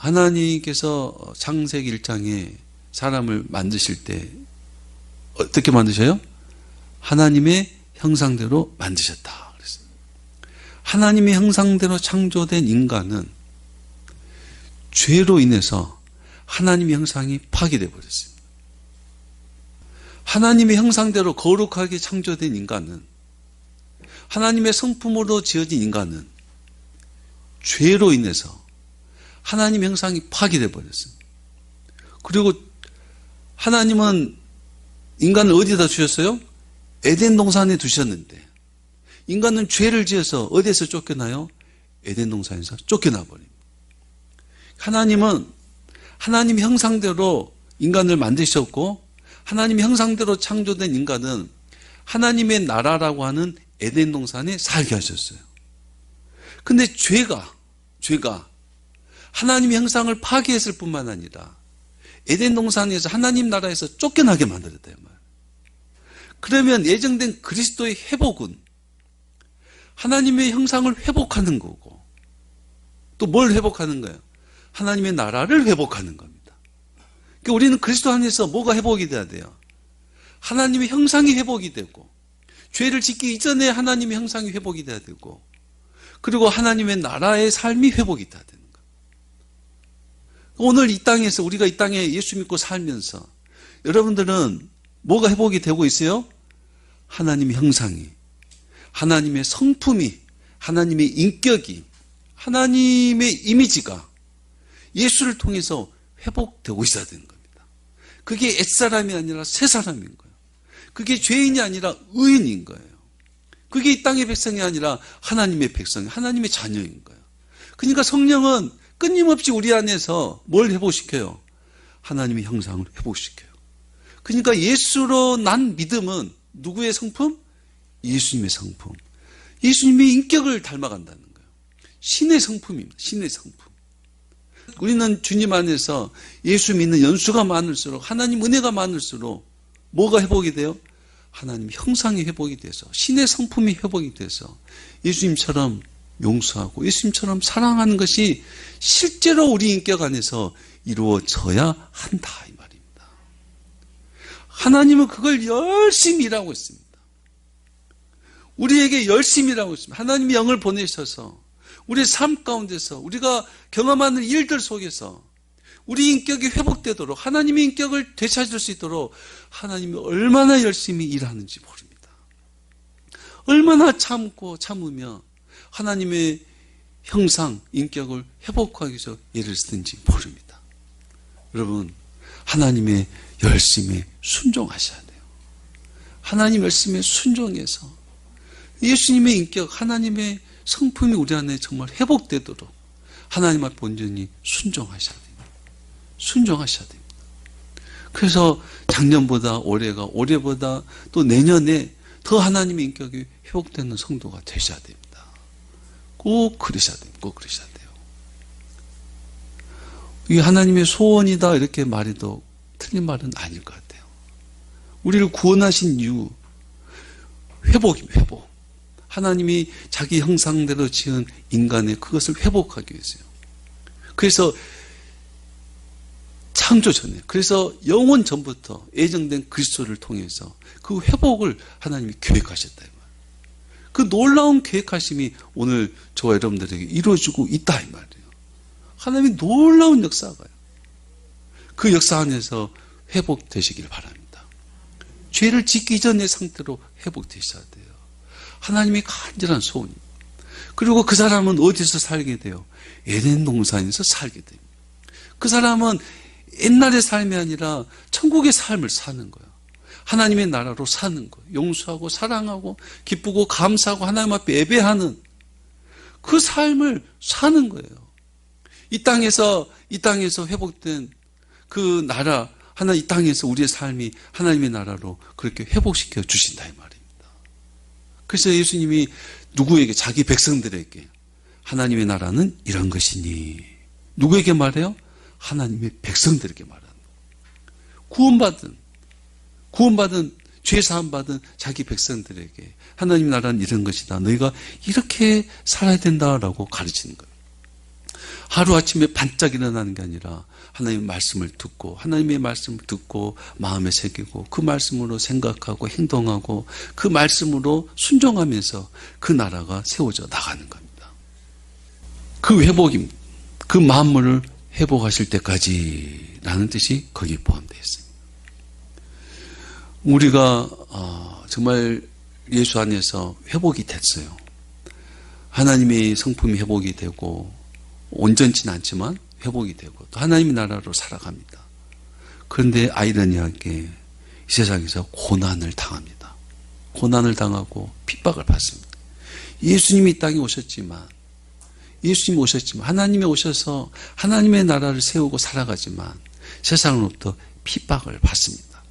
하나님께서 창세기 1장에 사람을 만드실 때 어떻게 만드셔요? 하나님의 형상대로 만드셨다 그랬어요. 하나님의 형상대로 창조된 인간은 죄로 인해서 하나님의 형상이 파괴되어 버렸습니다. 하나님의 형상대로 거룩하게 창조된 인간은, 하나님의 성품으로 지어진 인간은 죄로 인해서 하나님의 형상이 파괴되어 버렸습니다. 그리고 하나님은 인간을 어디다 주셨어요? 에덴 동산에 두셨는데 인간은 죄를 지어서 어디에서 쫓겨나요? 에덴 동산에서 쫓겨나 버립니다. 하나님은 하나님의 형상대로 인간을 만드셨고, 하나님의 형상대로 창조된 인간은 하나님의 나라라고 하는 에덴 동산에 살게 하셨어요. 근데 죄가 하나님의 형상을 파괴했을 뿐만 아니라 에덴 동산에서 하나님 나라에서 쫓겨나게 만들었다. 그러면 예정된 그리스도의 회복은 하나님의 형상을 회복하는 거고, 또 뭘 회복하는 거예요? 하나님의 나라를 회복하는 겁니다. 그러니까 우리는 그리스도 안에서 뭐가 회복이 돼야 돼요? 하나님의 형상이 회복이 되고, 죄를 짓기 이전에 하나님의 형상이 회복이 돼야 되고, 그리고 하나님의 나라의 삶이 회복이 돼야 되는 거예요. 오늘 이 땅에서, 우리가 이 땅에 예수 믿고 살면서 여러분들은 뭐가 회복이 되고 있어요? 하나님의 형상이, 하나님의 성품이, 하나님의 인격이, 하나님의 이미지가 예수를 통해서 회복되고 있어야 되는 겁니다. 그게 옛사람이 아니라 새사람인 거예요. 그게 죄인이 아니라 의인인 거예요. 그게 이 땅의 백성이 아니라 하나님의 백성, 하나님의 자녀인 거예요. 그러니까 성령은 끊임없이 우리 안에서 뭘 회복시켜요? 하나님의 형상을 회복시켜요. 그러니까 예수로 난 믿음은 누구의 성품? 예수님의 성품. 예수님의 인격을 닮아간다는 거예요. 신의 성품입니다. 신의 성품. 우리는 주님 안에서 예수 믿는 연수가 많을수록, 하나님 은혜가 많을수록 뭐가 회복이 돼요? 하나님 형상이 회복이 돼서, 신의 성품이 회복이 돼서 예수님처럼 용서하고 예수님처럼 사랑하는 것이 실제로 우리 인격 안에서 이루어져야 한다, 이 말입니다. 하나님은 그걸 열심히 일하고 있습니다. 우리에게 열심히 일하고 있습니다. 하나님이 영을 보내셔서 우리의 삶 가운데서, 우리가 경험하는 일들 속에서 우리 인격이 회복되도록, 하나님의 인격을 되찾을 수 있도록 하나님이 얼마나 열심히 일하는지 모릅니다. 얼마나 참고 참으며 하나님의 형상, 인격을 회복하기 위해서 애를 쓰는지 모릅니다. 여러분, 하나님의 열심에 순종하셔야 돼요. 하나님 열심에 순종해서 예수님의 인격, 하나님의 성품이 우리 안에 정말 회복되도록 하나님 앞에 온전히 순종하셔야 됩니다. 순종하셔야 됩니다. 그래서 작년보다 올해가, 올해보다 또 내년에 더 하나님의 인격이 회복되는 성도가 되셔야 됩니다. 꼭 그러셔야 됩니다. 꼭 그러셔야 돼요. 이게 하나님의 소원이다 이렇게 말해도 틀린 말은 아닐 것 같아요. 우리를 구원하신 이유, 회복입니다. 회복. 하나님이 자기 형상대로 지은 인간의 그것을 회복하기 위해서요. 그래서 창조 전에, 그래서 영원 전부터 예정된 그리스도를 통해서 그 회복을 하나님이 계획하셨다. 그 놀라운 계획하심이 오늘 저와 여러분들에게 이루어지고 있다 이 말이에요. 하나님이 놀라운 역사가요. 그 역사 안에서 회복되시길 바랍니다. 죄를 짓기 전의 상태로 회복되셔야 돼요. 하나님의 간절한 소원입니다. 그리고 그 사람은 어디서 살게 돼요? 에덴 동산에서 살게 됩니다. 그 사람은 옛날의 삶이 아니라 천국의 삶을 사는 거예요. 하나님의 나라로 사는 거예요. 용서하고 사랑하고 기쁘고 감사하고 하나님 앞에 예배하는 그 삶을 사는 거예요. 이 땅에서 회복된 그 나라, 이 땅에서 우리의 삶이 하나님의 나라로 그렇게 회복시켜 주신다 이 말입니다. 그래서 예수님이 누구에게? 자기 백성들에게 하나님의 나라는 이런 것이니, 누구에게 말해요? 하나님의 백성들에게 말하는 거예요. 구원받은 죄사함받은 자기 백성들에게 하나님 나라는 이런 것이다, 너희가 이렇게 살아야 된다라고 가르치는 거예요. 하루아침에 반짝 일어나는 게 아니라 하나님의 말씀을 듣고 하나님의 말씀을 듣고 마음에 새기고 그 말씀으로 생각하고 행동하고 그 말씀으로 순종하면서 그 나라가 세워져 나가는 겁니다. 그 회복입니다. 그 만물을 회복하실 때까지라는 뜻이 거기에 포함되어 있습니다. 우리가 정말 예수 안에서 회복이 됐어요. 하나님의 성품이 회복이 되고 온전치는 않지만 회복이 되고 또 하나님의 나라로 살아갑니다. 그런데 아이러니하게 이 세상에서 고난을 당합니다. 고난을 당하고 핍박을 받습니다. 예수님이 이 땅에 오셨지만 하나님이 오셔서 하나님의 나라를 세우고 살아가지만 세상으로부터 핍박을 받습니다.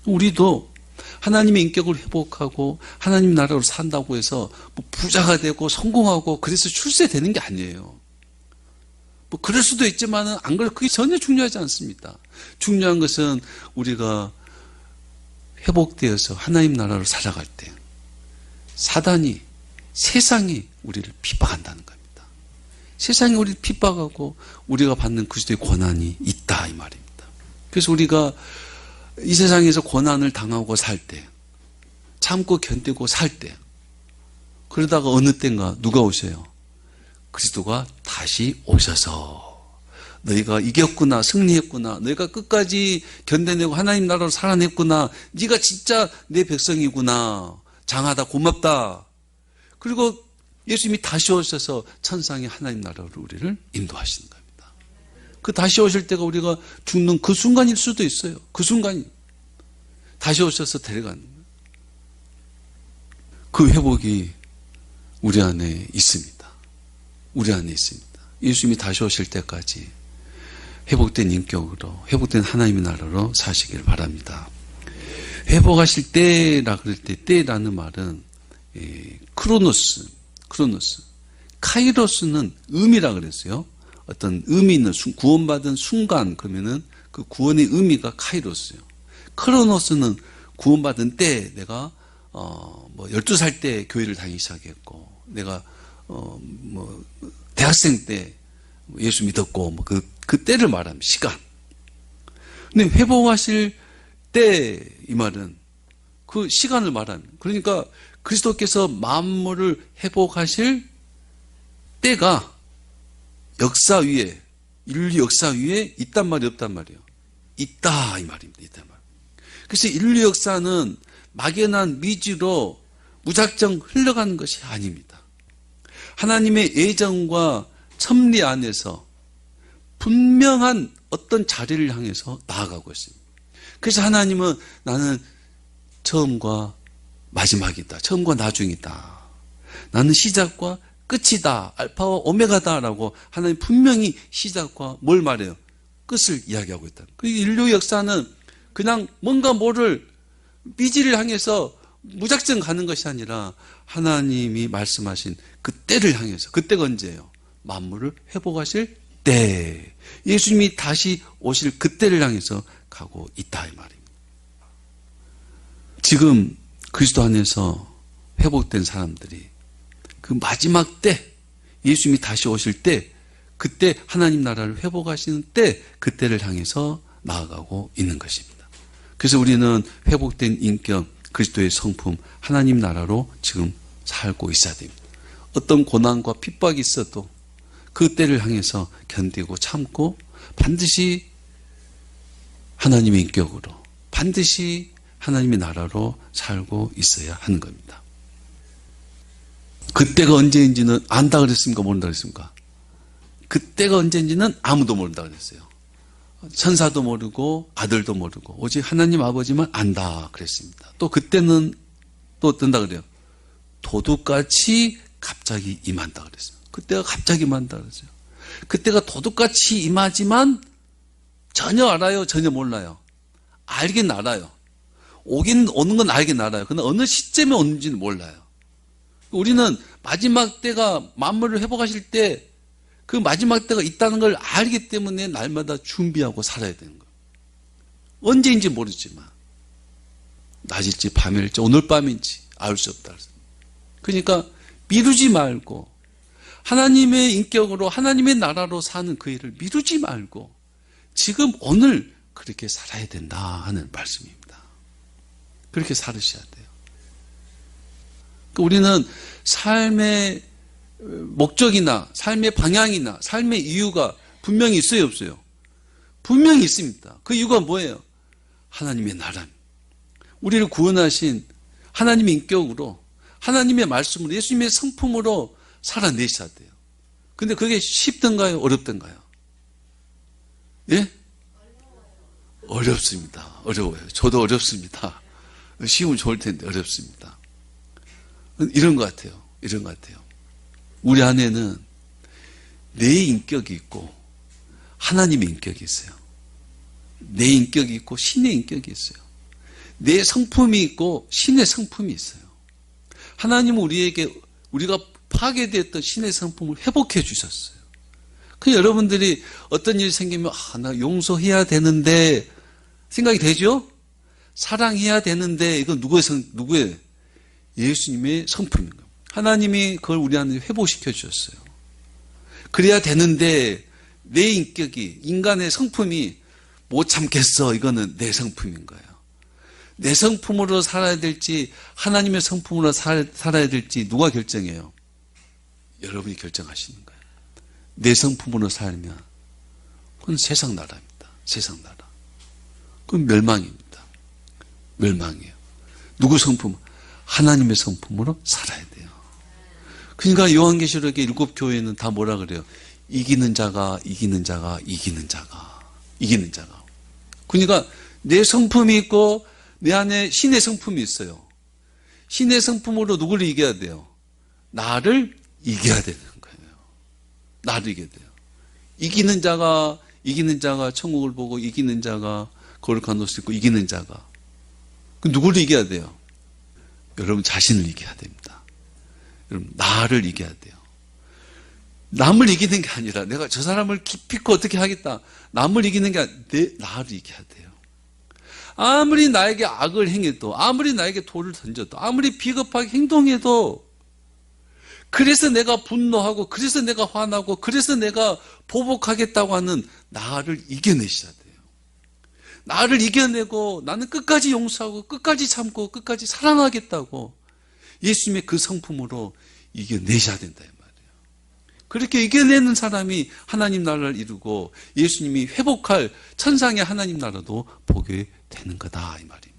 우리도 하나님의 인격을 회복하고 하나님 나라로 산다고 해서 뭐 부자가 되고 성공하고 그래서 출세되는 게 아니에요. 뭐 그럴 수도 있지만은 안 그래 그게 전혀 중요하지 않습니다. 중요한 것은 우리가 회복되어서 하나님 나라로 살아갈 때 사단이 세상이 우리를 핍박한다는 겁니다. 세상이 우리를 핍박하고 우리가 받는 그리스도의 고난이 있다 이 말입니다. 그래서 우리가 이 세상에서 고난을 당하고 살 때, 참고 견디고 살 때, 그러다가 어느 때인가 누가 오셔요? 그리스도가 다시 오셔서 너희가 이겼구나, 승리했구나, 너희가 끝까지 견뎌내고 하나님 나라로 살아냈구나, 네가 진짜 내 백성이구나, 장하다, 고맙다. 그리고 예수님이 다시 오셔서 천상의 하나님 나라로 우리를 인도하시는 겁니다. 그 다시 오실 때가 우리가 죽는 그 순간일 수도 있어요. 그 순간이 다시 오셔서 데려가는 거예요. 그 회복이 우리 안에 있습니다. 우리 안에 있습니다. 예수님이 다시 오실 때까지 회복된 인격으로 회복된 하나님의 나라로 사시길 바랍니다. 회복하실 때라 그럴 때 때라는 말은 크로노스 카이로스는 의미라 그랬어요. 어떤 의미 있는 구원받은 순간 그러면은 그 구원의 의미가 카이로스예요. 크로노스는 구원받은 때 내가 12살 때 교회를 다니기 시작했고 내가 대학생 때 예수 믿었고 그 때를 말합니다. 시간. 근데 회복하실 때 이 말은 그 시간을 말합니다. 그러니까 그리스도께서 만물을 회복하실 때가 역사 위에 인류 역사 위에 있단 말이 없단 말이에요. 있다 이 말입니다. 있단 말. 그래서 인류 역사는 막연한 미지로 무작정 흘러가는 것이 아닙니다. 하나님의 예정과 섭리 안에서 분명한 어떤 자리를 향해서 나아가고 있습니다. 그래서 하나님은 나는 처음과 마지막이다. 처음과 나중이다. 나는 시작과 끝이다. 알파와 오메가다라고 하나님 분명히 시작과 뭘 말해요? 끝을 이야기하고 있다. 그 인류 역사는 그냥 뭔가 뭐를 미지를 향해서 무작정 가는 것이 아니라 하나님이 말씀하신 그 때를 향해서 그때가 언제예요? 만물을 회복하실 때 예수님이 다시 오실 그때를 향해서 가고 있다 이 말입니다. 지금 그리스도 안에서 회복된 사람들이 그 마지막 때 예수님이 다시 오실 때 그때 하나님 나라를 회복하시는 때 그때를 향해서 나아가고 있는 것입니다. 그래서 우리는 회복된 인격 그리스도의 성품 하나님 나라로 지금 살고 있어야 됩니다. 어떤 고난과 핍박이 있어도 그 때를 향해서 견디고 참고 반드시 하나님의 인격으로 반드시 하나님의 나라로 살고 있어야 하는 겁니다. 그때가 언제인지는 안다 그랬습니까? 모른다 그랬습니까? 그때가 언제인지는 아무도 모른다 그랬어요. 천사도 모르고 아들도 모르고 오직 하나님 아버지만 안다 그랬습니다. 또 그때는 또 어떤다 그래요? 도둑같이 갑자기 임한다 그랬어요. 그때가 갑자기 임한다 그랬어요. 그때가 도둑같이 임하지만 전혀 알아요? 전혀 몰라요? 알긴 알아요. 오는 건 알긴 알아요. 그러나 어느 시점에 오는지는 몰라요. 우리는 마지막 때가 만물을 회복하실 때 그 마지막 때가 있다는 걸 알기 때문에 날마다 준비하고 살아야 되는 거예요. 언제인지 모르지만 낮일지 밤일지 오늘 밤인지 알 수 없다. 그러니까 미루지 말고 하나님의 인격으로 하나님의 나라로 사는 그 일을 미루지 말고 지금 오늘 그렇게 살아야 된다 하는 말씀입니다. 그렇게 살으셔야 돼요. 우리는 삶의 목적이나 삶의 방향이나 삶의 이유가 분명히 있어요, 없어요? 분명히 있습니다. 그 이유가 뭐예요? 하나님의 나라. 우리를 구원하신 하나님의 인격으로 하나님의 말씀으로 예수님의 성품으로 살아내셔야 돼요. 근데 그게 쉽던가요? 어렵던가요? 예? 어렵습니다. 어려워요. 저도 어렵습니다. 쉬우면 좋을 텐데 어렵습니다. 이런 것 같아요. 이런 것 같아요. 우리 안에는 내 인격이 있고 하나님의 인격이 있어요. 내 인격이 있고 신의 인격이 있어요. 내 성품이 있고 신의 성품이 있어요. 하나님은 우리에게 우리가 파괴되었던 신의 성품을 회복해 주셨어요. 그 여러분들이 어떤 일이 생기면 나 용서해야 되는데 생각이 되죠? 사랑해야 되는데 이건 누구의 예수님의 성품인 거예요. 하나님이 그걸 우리 안에 회복시켜 주셨어요. 그래야 되는데 내 인격이 인간의 성품이 못 참겠어. 이거는 내 성품인 거예요. 내 성품으로 살아야 될지 하나님의 성품으로 살아야 될지 누가 결정해요? 여러분이 결정하시는 거예요. 내 성품으로 살면 그건 세상 나라입니다. 세상 나라. 그건 멸망입니다. 멸망이에요. 누구 성품? 하나님의 성품으로 살아야 돼요. 그러니까 요한계시록의 7교회는 다 뭐라 그래요? 이기는 자가 이기는 자가 이기는 자가 이기는 자가. 그러니까 내 성품이 있고 내 안에 신의 성품이 있어요. 신의 성품으로 누구를 이겨야 돼요? 나를 이겨야 되는 거예요. 나를 이겨야 돼요. 이기는 자가 천국을 보고 이기는 자가 거룩한 옷을 입고 이기는 자가. 그 누구를 이겨야 돼요? 여러분 자신을 이겨야 됩니다. 여러분 나를 이겨야 돼요. 남을 이기는 게 아니라 내가 저 사람을 기피고 어떻게 하겠다. 남을 이기는 게 아니라 나를 이겨야 돼요. 아무리 나에게 악을 행해도 아무리 나에게 돌을 던져도 아무리 비겁하게 행동해도 그래서 내가 분노하고 그래서 내가 화나고 그래서 내가 보복하겠다고 하는 나를 이겨내셔야 돼요. 나를 이겨내고 나는 끝까지 용서하고 끝까지 참고 끝까지 사랑하겠다고 예수님의 그 성품으로 이겨내셔야 된다 이 말이에요. 그렇게 이겨내는 사람이 하나님 나라를 이루고 예수님이 회복할 천상의 하나님 나라도 보게 되는 거다 이 말이에요.